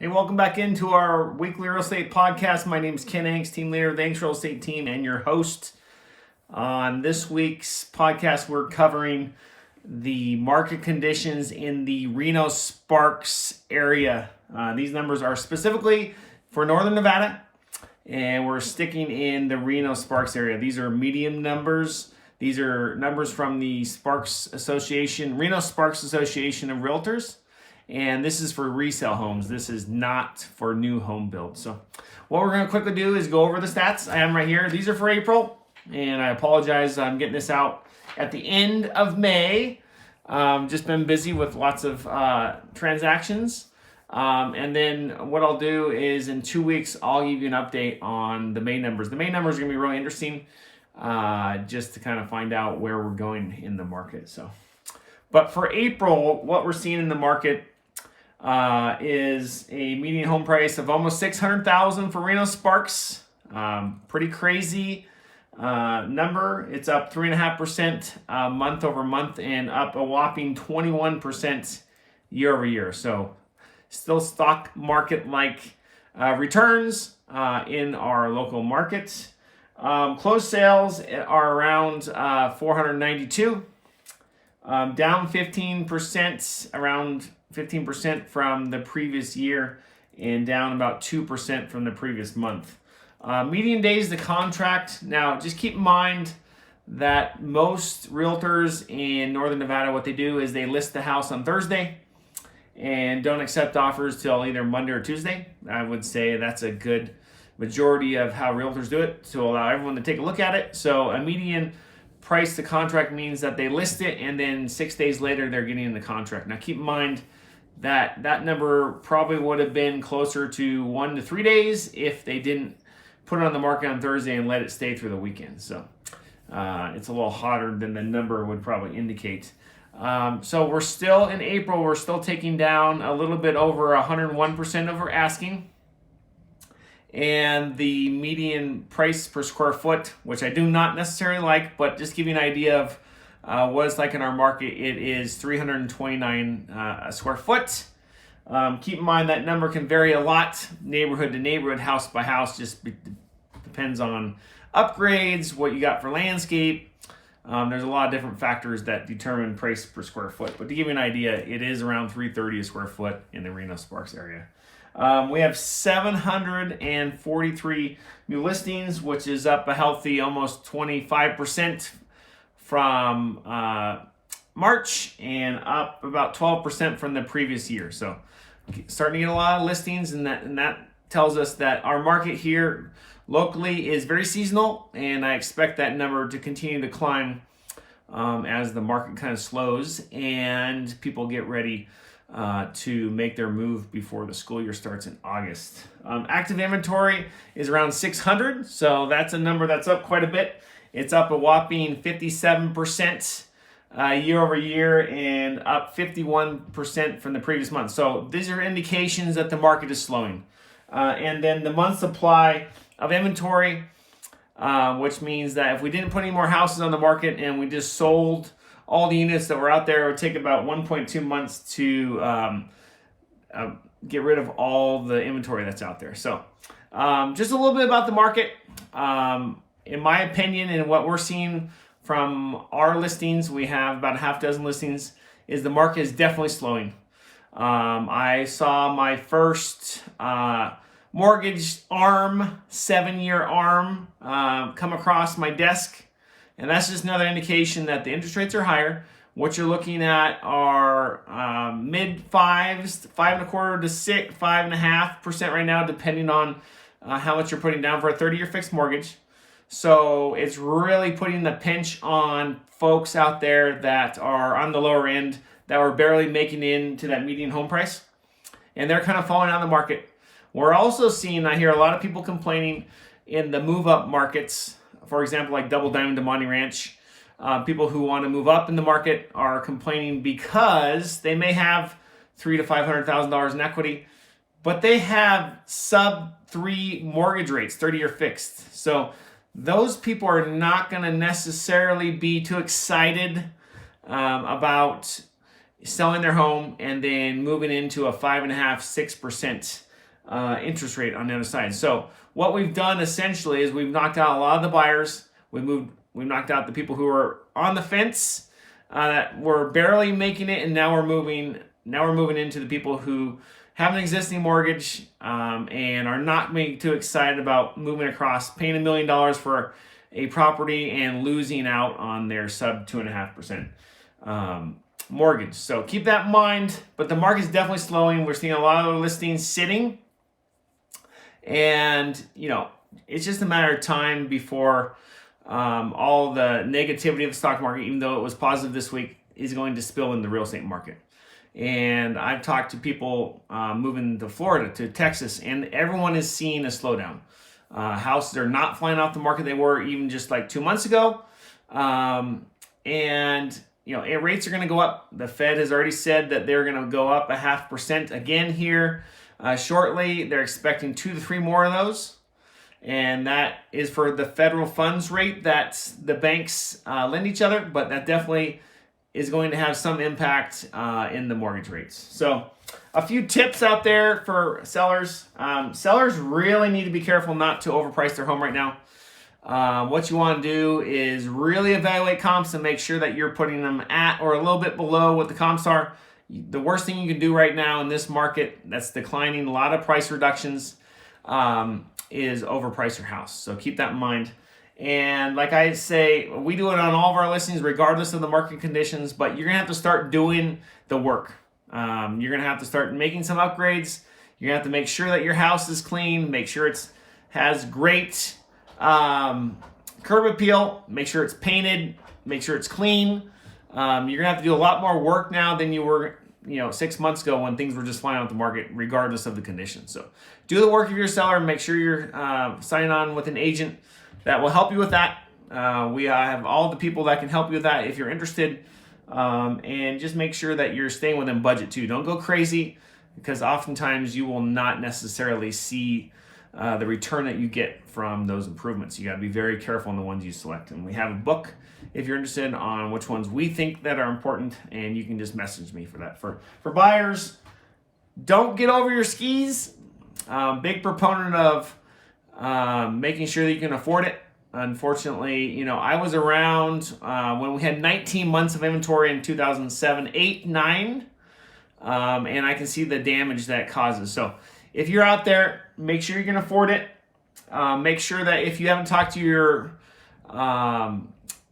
Hey, welcome back into our weekly real estate podcast. My name is Ken Angst, team leader of the Angst Real Estate Team, and your host. On this week's podcast, we're covering the market conditions in the Reno Sparks area. These numbers are specifically for Northern Nevada, and we're sticking in the Reno Sparks area. These are medium numbers. These are numbers from the Sparks Association, Reno Sparks Association of Realtors. And this is for resale homes. This is not for new home builds. So what we're going to quickly do is go over the stats. I am right here. These are for April. And I apologize. I'm getting this out at the end of May. Just been busy with lots of transactions. And then what I'll do is in 2 weeks, I'll give you an update on the May numbers. The May numbers are going to be really interesting just to kind of find out where we're going in the market. But for April, what we're seeing in the market is a median home price of almost $600,000 for Reno Sparks. Pretty crazy number. It's up 3.5% month over month and up a whopping 21% year over year. So still stock market like returns in our local markets. Closed sales are around 492. Down 15%, around 15% from the previous year, and down about 2% from the previous month. Median days to contract. Now, just keep in mind that most realtors in Northern Nevada, what they do is they list the house on Thursday and don't accept offers till either Monday or Tuesday. I would say that's a good majority of how realtors do it to allow everyone to take a look at it. So a median price to contract means that they list it and then 6 days later they're getting in the contract. Now keep in mind that that number probably would have been closer to 1 to 3 days if they didn't put it on the market on Thursday and let it stay through the weekend. So it's a little hotter than the number would probably indicate. So we're still in April, we're still taking down a little bit over 101% over asking. And the median price per square foot, which I do not necessarily like, but just give you an idea of what it's like in our market, it is $329 a square foot. Keep in mind that number can vary a lot, neighborhood to neighborhood, house by house, just depends on upgrades, what you got for landscape. There's a lot of different factors that determine price per square foot. But to give you an idea, it is around $330 a square foot in the Reno Sparks area. We have 743 new listings, which is up a healthy almost 25% from March and up about 12% from the previous year. So starting to get a lot of listings, and that tells us that our market here locally is very seasonal, and I expect that number to continue to climb as the market kind of slows and people get ready to make their move before the school year starts in August. Active inventory is around 600, so that's a number that's up quite a bit. It's up a whopping 57% year over year and up 51% from the previous month. So these are indications that the market is slowing. And then the month supply of inventory, which means that if we didn't put any more houses on the market and we just sold all the units that were out there, it would take about 1.2 months to get rid of all the inventory that's out there. So just a little bit about the market. In my opinion, and what we're seeing from our listings, we have about a half dozen listings, is the market is definitely slowing. I saw my first mortgage ARM, 7-year ARM, come across my desk. And that's just another indication that the interest rates are higher. What you're looking at are mid fives, 5.25% to 6, 5.5% right now, depending on how much you're putting down for a 30-year fixed mortgage. So it's really putting the pinch on folks out there that are on the lower end, that were barely making into that median home price, and they're kind of falling out of the market. We're also seeing, I hear a lot of people complaining in the move-up markets. For example, like Double Diamond to Monty Ranch, people who want to move up in the market are complaining because they may have $300,000 to $500,000 in equity, but they have sub-3 mortgage rates, 30-year fixed. So those people are not going to necessarily be too excited about selling their home and then moving into a 5.5%, 6% interest rate on the other side. So what we've done essentially is we've knocked out a lot of the buyers. We've knocked out the people who are on the fence, that were barely making it, and now we're moving into the people who have an existing mortgage, and are not being too excited about moving across, paying $1 million for a property and losing out on their sub 2.5% mortgage. So keep that in mind. But the market's definitely slowing. We're seeing a lot of listings sitting, and it's just a matter of time before all the negativity of the stock market, even though it was positive this week, is going to spill in the real estate market. And I've talked to people moving to Florida, to Texas, and everyone is seeing a slowdown. Houses are not flying off the market they were even just like 2 months ago. And rates are going to go up. The Fed has already said that they're going to go up 0.5% again here shortly. They're expecting 2 to 3 more of those. And that is for the federal funds rate that the banks lend each other, but that definitely is going to have some impact in the mortgage rates. So a few tips out there for sellers. Sellers really need to be careful not to overprice their home right now. What you want to do is really evaluate comps and make sure that you're putting them at or a little bit below what the comps are. The worst thing you can do right now in this market that's declining, a lot of price reductions, is overprice your house. So keep that in mind. And like I say, we do it on all of our listings regardless of the market conditions, but you're going to have to start doing the work. You're going to have to start making some upgrades. You're going to have to make sure that your house is clean, make sure it has great curb appeal, make sure it's painted, make sure it's clean. You're going to have to do a lot more work now than you were 6 months ago when things were just flying out the market regardless of the conditions. So do the work of your seller and make sure you're signing on with an agent that will help you with that. We have all the people that can help you with that if you're interested. And just make sure that you're staying within budget too. Don't go crazy, because oftentimes you will not necessarily see the return that you get from those improvements. You got to be very careful on the ones you select. And we have a book if you're interested on which ones we think that are important, and you can just message me for that. For buyers, don't get over your skis. Big proponent of making sure that you can afford it. Unfortunately, I was around when we had 19 months of inventory in 2007, 8, 9, and I can see the damage that causes. So if you're out there, make sure you can afford it. Make sure that if you haven't talked to your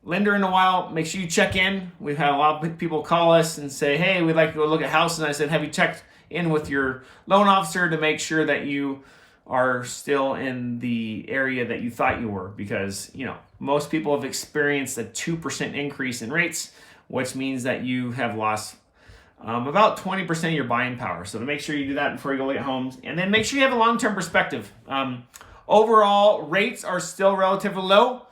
lender in a while, make sure you check in. We've had a lot of people call us and say, hey, we'd like to go look at houses. And I said, have you checked in with your loan officer to make sure that you are still in the area that you thought you were? Because most people have experienced a 2% increase in rates, which means that you have lost about 20% of your buying power. So to make sure you do that before you go look at homes, and then make sure you have a long-term perspective. Overall, rates are still relatively low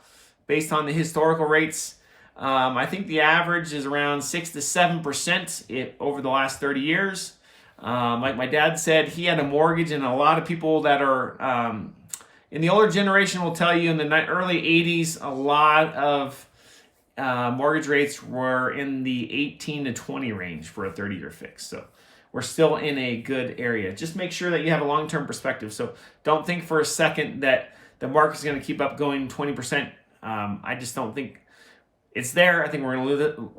based on the historical rates. I think the average is around 6 to 7% over the last 30 years. Like my dad said, he had a mortgage, and a lot of people that are in the older generation will tell you in the early 80s, a lot of mortgage rates were in the 18 to 20 range for a 30-year fix. So we're still in a good area. Just make sure that you have a long-term perspective. So don't think for a second that the market's going to keep up going 20%. I just don't think it's there. I think we're going to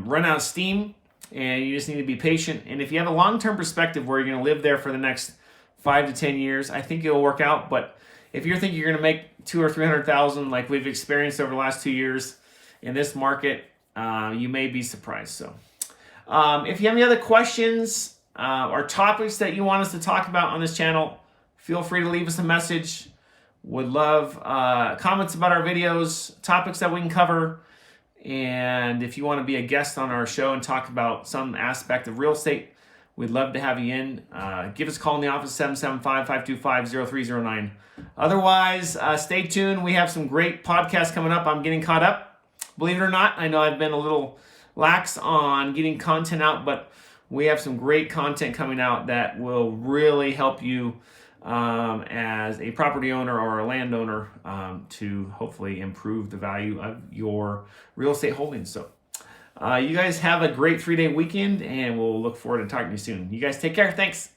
run out of steam. And you just need to be patient. And if you have a long-term perspective where you're going to live there for the next 5 to 10 years, I think it'll work out. But if you're thinking you're going to make $200,000 or $300,000 like we've experienced over the last 2 years in this market, you may be surprised. So if you have any other questions or topics that you want us to talk about on this channel, feel free to leave us a message. Would love comments about our videos, topics that we can cover. And if you want to be a guest on our show and talk about some aspect of real estate, we'd love to have you in. Give us a call in the office, 775-525-0309. Otherwise, stay tuned. We have some great podcasts coming up. I'm getting caught up. Believe it or not, I know I've been a little lax on getting content out, but we have some great content coming out that will really help you as a property owner or a landowner to hopefully improve the value of your real estate holdings. So you guys have a great 3-day weekend, and we'll look forward to talking to you soon. You guys take care. Thanks.